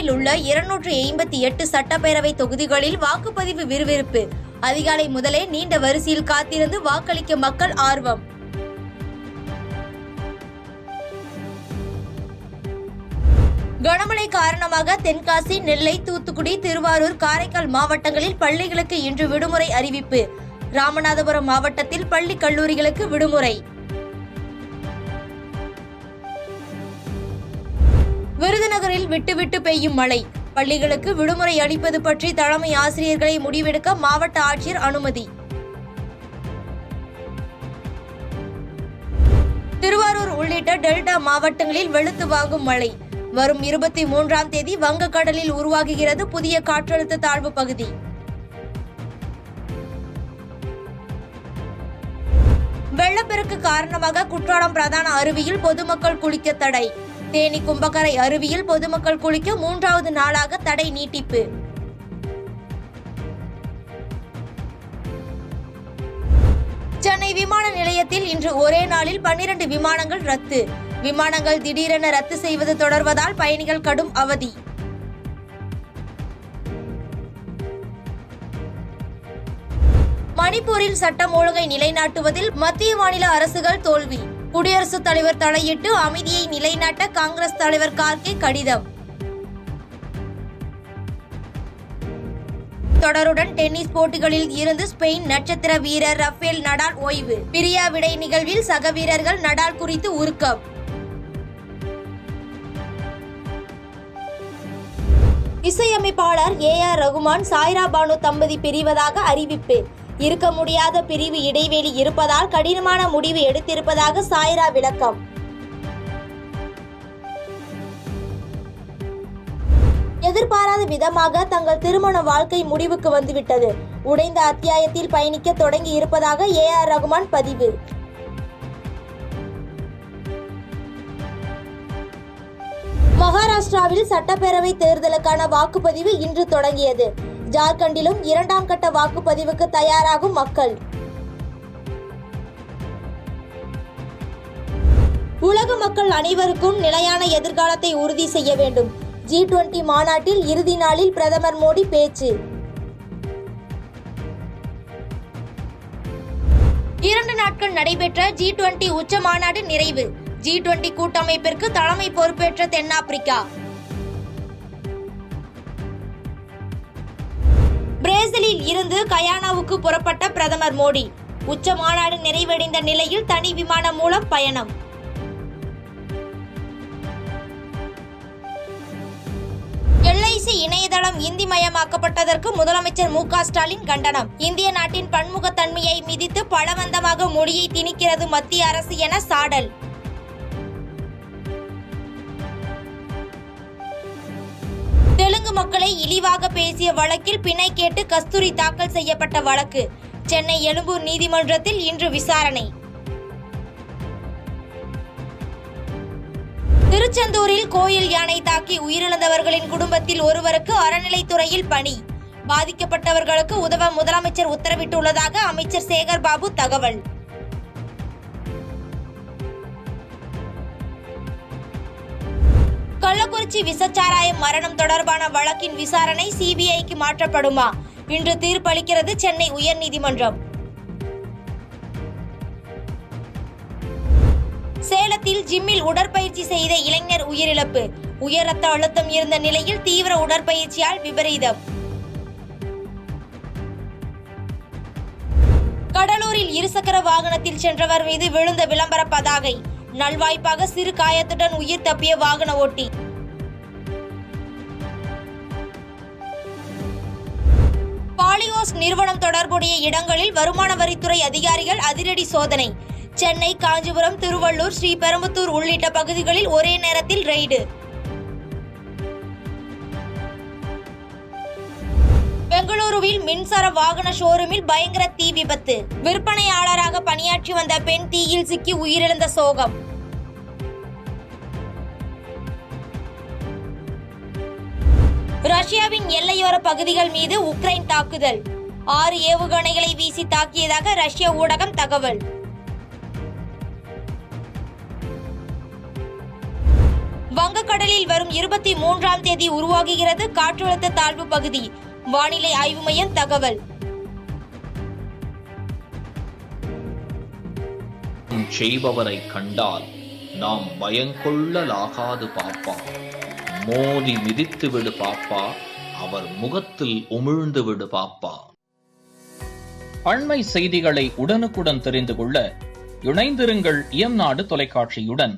கேரளாவில் உள்ள 288 சட்டப்பேரவை தொகுதிகளில் வாக்குப்பதிவு விறுவிறுப்பு. அதிகாலை முதலே நீண்ட வரிசையில் காத்திருந்து வாக்களிக்க மக்கள் ஆர்வம். கனமழை காரணமாக தென்காசி, நெல்லை, தூத்துக்குடி, திருவாரூர், காரைக்கால் மாவட்டங்களில் பள்ளிகளுக்கு இன்று விடுமுறை அறிவிப்பு. ராமநாதபுரம் மாவட்டத்தில் பள்ளி கல்லூரிகளுக்கு விடுமுறை. விருதுநகரில் விட்டுவிட்டு பெய்யும் மழை. பள்ளிகளுக்கு விடுமுறை அளிப்பது பற்றி தலைமை ஆசிரியர்களை முடிவெடுக்க மாவட்ட ஆட்சியர் அனுமதி. திருவாரூர் உள்ளிட்ட டெல்டா மாவட்டங்களில் வெளுத்து வாங்கும் மழை. வரும் 23ஆம் தேதி வங்கக்கடலில் உருவாகுகிறது புதிய காற்றழுத்த தாழ்வு பகுதி. வெள்ளப்பெருக்கு காரணமாக குற்றாலம் பிரதான அருவியில் பொதுமக்கள் குளிக்க தடை. தேனி கும்பக்கரை அருவியில் பொதுமக்கள் குளிக்க 3வது நாளாக தடை நீட்டிப்பு. சென்னை விமான நிலையத்தில் இன்று ஒரே நாளில் 12 விமானங்கள் ரத்து. விமானங்கள் திடீரென ரத்து செய்வது தொடர்வதால் பயணிகள் கடும் அவதி. மணிப்பூரில் சட்டம் ஒழுங்கை நிலைநாட்டுவதில் மத்திய மாநில அரசுகள் தோல்வி. குடியரசுத் தலைவர் தலையிட்டு அமைதியை நிலைநாட்ட காங்கிரஸ் தலைவர் கார்கே கடிதம். தொடருடன் டென்னிஸ் போட்டிகளில் இருந்து ஸ்பெயின் நட்சத்திர வீரர் ரஃபேல் நடால் ஓய்வு. பிரியாவிடை நிகழ்வில் சக வீரர்கள் நடால் குறித்து உருக்கம். இசையமைப்பாளர் ஏ.ஆர். ரகுமான், சாய்ரா பானு தம்பதி பிரிவதாக அறிவிப்பு. இருக்க முடியாத பிரிவு இடைவெளி இருப்பதால் கடினமான முடிவு எடுத்திருப்பதாக சாய்ரா விளக்கம். எதிர்பாராத விதமாக தங்கள் திருமண வாழ்க்கை முடிவுக்கு வந்துவிட்டது. உடைந்த அத்தியாயத்தில் பயணிக்க தொடங்கி இருப்பதாக ஏ.ஆர். ரகுமான் பதிவு. மகாராஷ்டிராவில் சட்டப்பேரவை தேர்தலுக்கான வாக்குப்பதிவு இன்று தொடங்கியது. ஜார்க்கண்டிலும் 2ஆம் கட்ட வாக்குப்பதிவுக்கு தயாராகும் மக்கள். உலக மக்கள் அனைவருக்கும் நிலையான எதிர்காலத்தை உறுதி செய்ய வேண்டும். G20 மாநாட்டில் இறுதி நாளில் பிரதமர் மோடி பேச்சு. 2 நாட்கள் நடைபெற்ற G20 உச்ச மாநாடு நிறைவு. G20 கூட்டமைப்பிற்கு தலைமை பொறுப்பேற்ற தென்னாப்பிரிக்கா. பிரேசிலில் இருந்து கயானாவுக்கு புறப்பட்ட பிரதமர் மோடி. உச்ச மாநாடு நிறைவடைந்த நிலையில் தனி விமானம் மூலம் பயணம். LIC இணையதளம் இந்தி மயமாக்கப்பட்டதற்கு முதலமைச்சர் மு.க. ஸ்டாலின் கண்டனம். இந்திய நாட்டின் பன்முகத்தன்மையை மிதித்து பலவந்தமாக மொழியை திணிக்கிறது மத்திய அரசு என சாடல். தெலுங்கு மக்களை இழிவாக பேசிய வழக்கில் பிணை கேட்டு கஸ்தூரி தாக்கல் செய்யப்பட்ட வழக்கு சென்னை எழும்பூர் நீதிமன்றத்தில் இன்று விசாரணை. திருச்செந்தூரில் கோயில் யானை தாக்கி உயிரிழந்தவர்களின் குடும்பத்தில் ஒருவருக்கு அறநிலைத்துறையில் பணி. பாதிக்கப்பட்டவர்களுக்கு உதவ முதலமைச்சர் உத்தரவிட்டுள்ளதாக அமைச்சர் சேகர் பாபு தகவல். கள்ளக்குறிச்சி விசச்சாராயம் மரணம் தொடர்பான வழக்கின் விசாரணை சிபிஐக்கு மாற்றப்படுமா? இன்று தீர்ப்பளிக்கிறது சென்னை உயர்நீதிமன்றம். சேலத்தில் ஜிம்மில் உடற்பயிற்சி செய்த இளைஞர் உயிரிழப்பு. உயர் ரத்த அழுத்தம் இருந்த நிலையில் தீவிர உடற்பயிற்சியால் விபரீதம். கடலூரில் இருசக்கர வாகனத்தில் சென்றவர் மீது விழுந்த விளம்பர பதாகை. நல்வாய்ப்பாக சிறு காயத்துடன் உயிர் தப்பிய வாகன ஓட்டி. பாலியோஸ் நிறுவனம் தொடர்புடைய இடங்களில் வருமான வரித்துறை அதிகாரிகள் அதிரடி சோதனை. சென்னை, காஞ்சிபுரம், திருவள்ளூர், ஸ்ரீபெரும்புத்தூர் உள்ளிட்ட பகுதிகளில் ஒரே நேரத்தில் ரெய்டு. பெங்களூருவில் மின்சார வாகன ஷோரூமில் பயங்கர தீ விபத்து. விற்பனையாளராக பணியாற்றி வந்த பெண் தீயில் சிக்கி உயிரிழந்த சோகம். ரஷ்யாவின் எல்லையோர பகுதிகள் மீது உக்ரைன் தாக்குதல். 6 ஏவுகணைகளை வீசி தாக்கியதாக ரஷ்ய ஊடகம் தகவல். வங்கக்கடலில் வரும் 23ஆம் தேதி உருவாகுகிறது காற்றழுத்த தாழ்வு பகுதி. வானிலை ஆய்வு மையம் தகவல். செய்பவரை கண்டால் நாம் பயங்கொள்ளலாகாது பாப்பா. மோதி மிதித்து விடு பாப்பா, அவர் முகத்தில் உமிழ்ந்து விடு பாப்பா. அண்மை செய்திகளை உடனுக்குடன் தெரிந்து கொள்ள இணைந்திருங்கள் இயம்நாடு தொலைக்காட்சியுடன்.